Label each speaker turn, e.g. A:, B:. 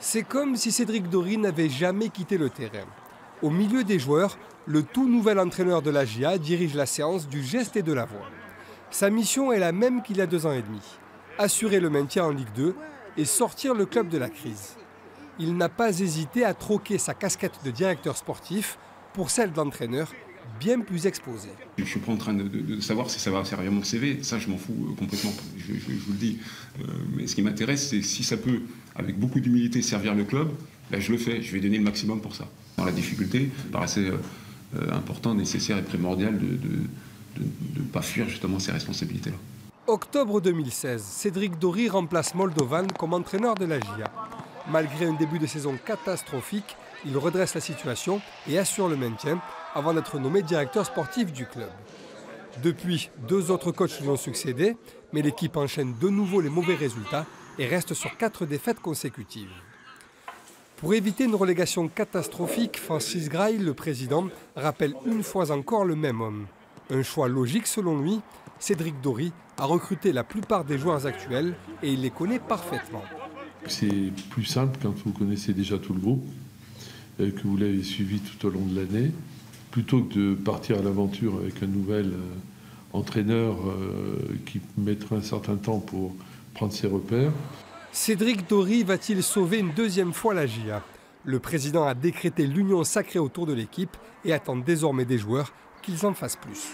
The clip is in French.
A: C'est comme si Cédric Dory n'avait jamais quitté le terrain. Au milieu des joueurs, le tout nouvel entraîneur de la GIA dirige la séance du geste et de la voix. Sa mission est la même qu'il y a 2 ans et demi. Assurer le maintien en Ligue 2 et sortir le club de la crise. Il n'a pas hésité à troquer sa casquette de directeur sportif pour celle d'entraîneur, bien plus exposée.
B: Je ne suis pas en train de savoir si ça va servir mon CV, ça je m'en fous complètement, je vous le dis. Mais ce qui m'intéresse, c'est si ça peut, avec beaucoup d'humilité, servir le club, là je le fais, je vais donner le maximum pour ça. Dans la difficulté, il paraissait important, nécessaire et primordial de ne pas fuir justement ces responsabilités-là.
A: Octobre 2016, Cédric Dory remplace Moldovan comme entraîneur de la GIA. Malgré un début de saison catastrophique, il redresse la situation et assure le maintien avant d'être nommé directeur sportif du club. Depuis, 2 autres coachs lui ont succédé, mais l'équipe enchaîne de nouveau les mauvais résultats et reste sur 4 défaites consécutives. Pour éviter une relégation catastrophique, Francis Grail, le président, rappelle une fois encore le même homme. Un choix logique selon lui, Cédric Dory a recruté la plupart des joueurs actuels et il les connaît parfaitement.
C: C'est plus simple quand vous connaissez déjà tout le groupe, que vous l'avez suivi tout au long de l'année, plutôt que de partir à l'aventure avec un nouvel entraîneur qui mettra un certain temps pour prendre ses repères.
A: Cédric Dory va-t-il sauver une 2e fois la GIA? Le président a décrété l'union sacrée autour de l'équipe et attend désormais des joueurs qu'ils en fassent plus.